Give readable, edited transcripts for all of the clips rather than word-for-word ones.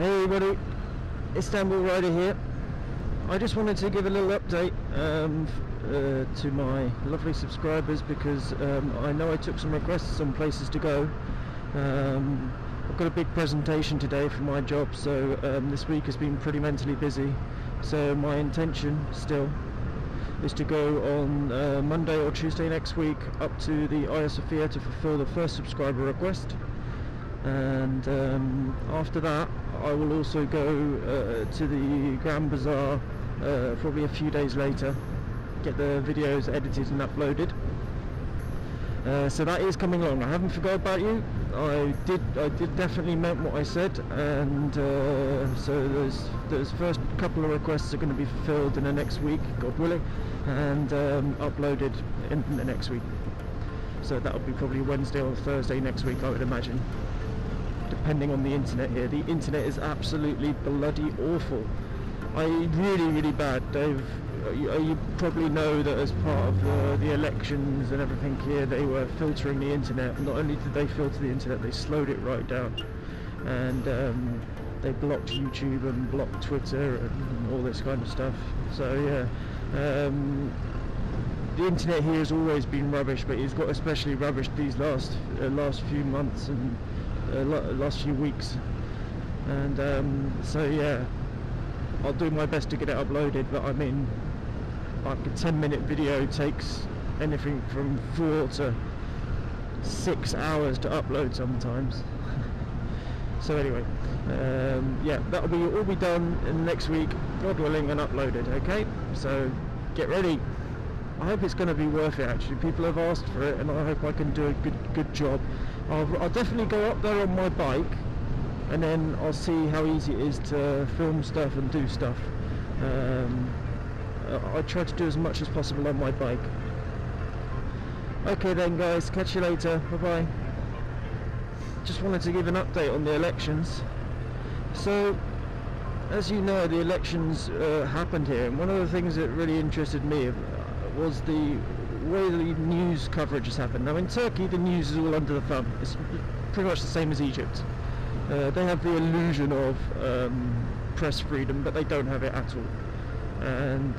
Hey everybody, Istanbul Rider here. I just wanted to give a little update to my lovely subscribers because I know I took some requests on places to go. I've got a big presentation today for my job, so this week has been pretty mentally busy. So my intention still is to go on Monday or Tuesday next week up to the Hagia Sophia to fulfill the first subscriber request. And after that I will also go to the Grand Bazaar probably a few days later, get the videos edited and uploaded. So that is coming along. I haven't forgot about you. I did definitely meant what I said, and so those first couple of requests are going to be fulfilled in the next week, God willing, and uploaded in the next week. So that'll be probably Wednesday or Thursday next week, I would imagine, depending on the internet here. The internet is absolutely bloody awful. Really bad. Dave, you probably know that as part of the elections and everything here, they were filtering the internet. Not only did they filter the internet, they slowed it right down, and they blocked YouTube and blocked Twitter and all this kind of stuff. So yeah, the internet here has always been rubbish, but it's got especially rubbish these last few months and last few weeks. And so yeah, I'll do my best to get it uploaded, but I mean, like a 10-minute video takes anything from 4 to 6 hours to upload sometimes. So anyway, yeah, that'll all be done in next week, God willing, and uploaded. Okay, so get ready. I hope it's going to be worth it. Actually, people have asked for it, and I hope I can do a good job. I'll definitely go up there on my bike, and then I'll see how easy it is to film stuff and do stuff. I try to do as much as possible on my bike. Okay then guys, catch you later, bye bye. Just wanted to give an update on the elections. So, as you know, the elections happened here, and one of the things that really interested me was the way the news coverage has happened. Now in Turkey, the news is all under the thumb. It's pretty much the same as Egypt. They have the illusion of press freedom, but they don't have it at all. And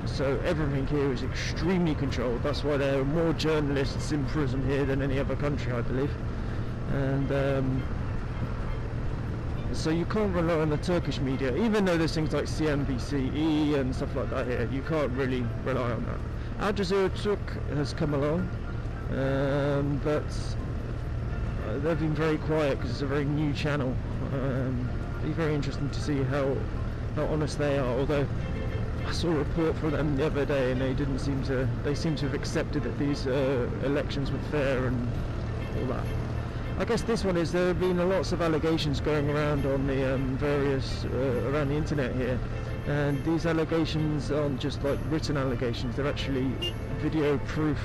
so everything here is extremely controlled. That's why there are more journalists in prison here than any other country, I believe. And so you can't rely on the Turkish media, even though there's things like CNBC and stuff like that here. You can't really rely on that. Al Jazeera Turk has come along, but they've been very quiet because it's a very new channel. It'll be very interesting to see how honest they are. Although I saw a report from them the other day, and they seem to have accepted that these elections were fair and all that. I guess this one is, there have been lots of allegations going around on the various around the internet here, and these allegations aren't just like written allegations, they're actually video proof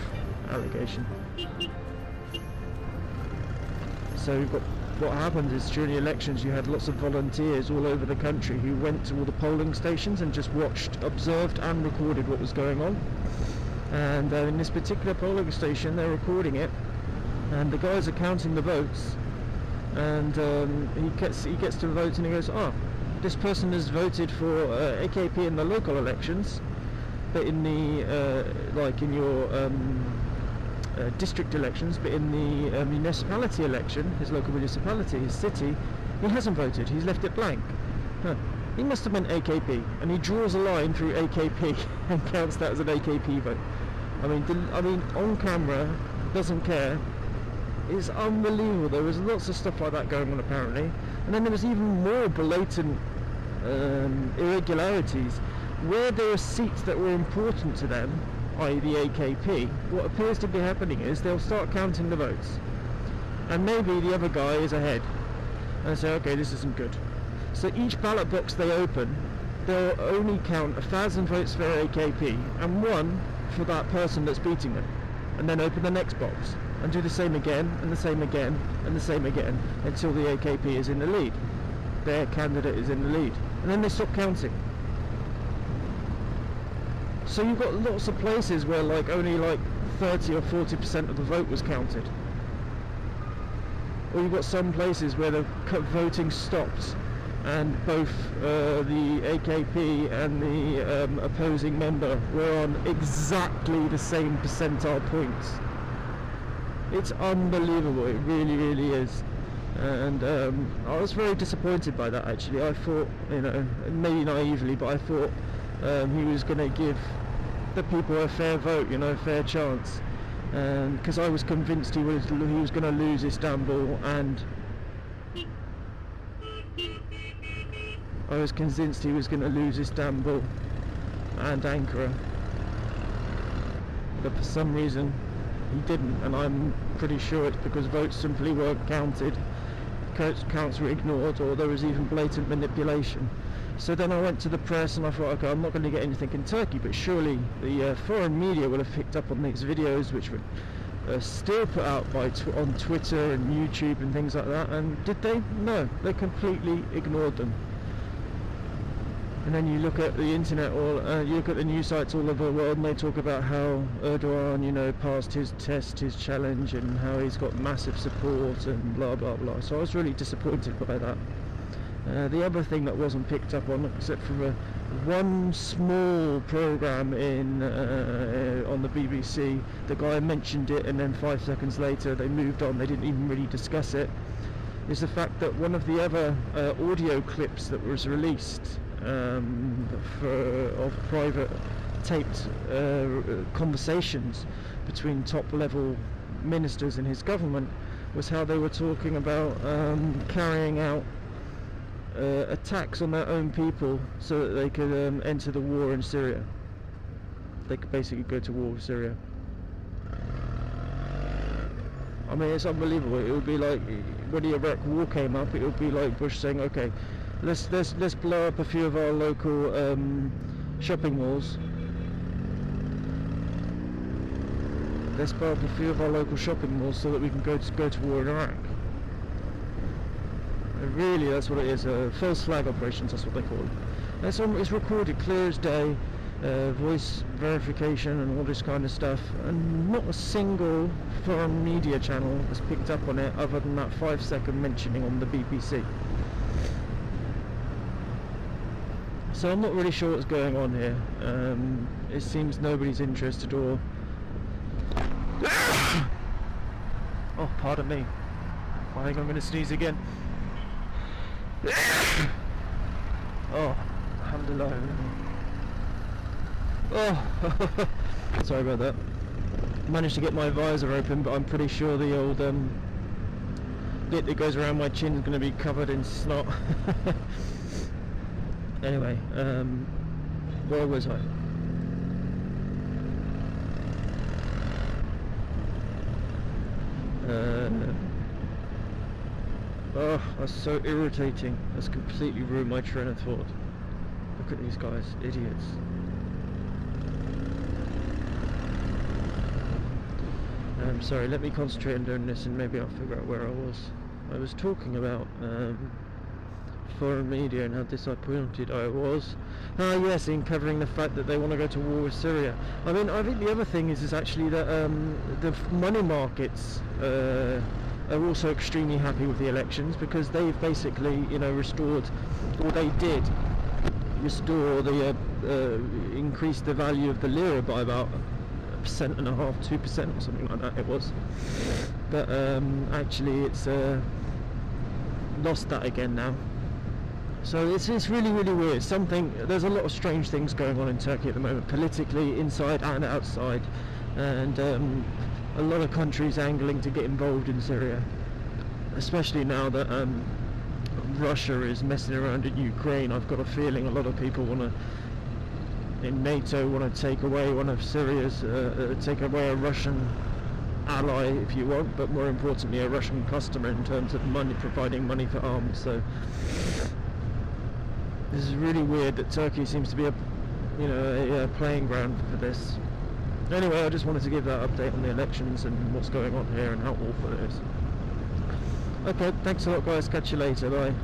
allegations. So what happened is, during the elections you had lots of volunteers all over the country who went to all the polling stations and just watched, observed and recorded what was going on. And in this particular polling station they're recording it, and the guys are counting the votes, and he gets to the vote and he goes, oh, this person has voted for AKP in the local elections, but in the like in your district elections, but in the municipality election, his local municipality, his city, he hasn't voted, he's left it blank. He must have meant AKP, and he draws a line through AKP and counts that as an AKP vote. I mean on camera, doesn't care. It's unbelievable. There was lots of stuff like that going on apparently, and then there was even more blatant irregularities where there were seats that were important to them, i.e. the AKP. What appears to be happening is they'll start counting the votes, and maybe the other guy is ahead, and say, okay, this isn't good. So each ballot box they open, they'll only count 1,000 votes for AKP and 1 for that person that's beating them, and then open the next box and do the same again and the same again and the same again until the AKP is in the lead, their candidate is in the lead, and then they stop counting. So you've got lots of places where like only like 30 or 40% of the vote was counted. Or you've got some places where the voting stopped and both the AKP and the opposing member were on exactly the same percentile points. It's unbelievable, it really, really is. And I was very disappointed by that, actually. I thought, you know, maybe naively, but I thought he was going to give the people a fair vote, you know, a fair chance. Because I was convinced he was going to lose Istanbul, and I was convinced he was going to lose Istanbul and Ankara, but for some reason he didn't, and I'm pretty sure it's because votes simply weren't counted, counts were ignored, or there was even blatant manipulation. So then I went to the press and I thought, okay, I'm not going to get anything in Turkey, but surely the foreign media will have picked up on these videos, which were still put out on Twitter and YouTube and things like that. And did they? No, they completely ignored them. And then you look at the internet, or you look at the news sites all over the world, and they talk about how Erdogan, you know, passed his test, his challenge, and how he's got massive support and blah blah blah. So I was really disappointed by that. The other thing that wasn't picked up on, except for one small program on the BBC, the guy mentioned it, and then 5 seconds later they moved on. They didn't even really discuss it. Is the fact that one of the other audio clips that was released of private taped conversations between top level ministers in his government was how they were talking about carrying out attacks on their own people so that they could enter the war in Syria. They could basically go to war with Syria. I mean, it's unbelievable. It would be like when the Iraq war came up, it would be like Bush saying, okay, let's blow up a few of our local shopping malls. Let's blow up a few of our local shopping malls so that we can go to war in Iraq. Really, that's what it is. False flag operations, that's what they call it. It's recorded clear as day, voice verification and all this kind of stuff, and not a single foreign media channel has picked up on it other than that 5-second mentioning on the BBC. So I'm not really sure what's going on here. It seems nobody's interested, or oh, pardon me, I think I'm going to sneeze again. Oh, alhamdulillah. Oh, sorry about that. Managed to get my visor open, but I'm pretty sure the old bit that goes around my chin is going to be covered in snot. Anyway, where was I? Oh, that's so irritating. That's completely ruined my train of thought. Look at these guys, idiots. Sorry, let me concentrate on doing this and maybe I'll figure out where I was. I was talking about foreign media and how disappointed I was. Ah yes, in covering the fact that they want to go to war with Syria. I mean, I think the other thing is actually that the money markets are also extremely happy with the elections, because they've basically, you know, restored, or they did restore the increase the value of the lira by about 1.5%, 2% or something like that it was. But actually it's lost that again now. So it's really, really weird. There's a lot of strange things going on in Turkey at the moment, politically, inside and outside, and a lot of countries angling to get involved in Syria, especially now that Russia is messing around in Ukraine. I've got a feeling a lot of people in NATO want to take away one of Syria's, take away a Russian ally, if you want, but more importantly a Russian customer in terms of money, providing money for arms. So this is really weird that Turkey seems to be a playing ground for this. Anyway, I just wanted to give that update on the elections and what's going on here and how awful it is. Okay, thanks a lot guys, catch you later, bye.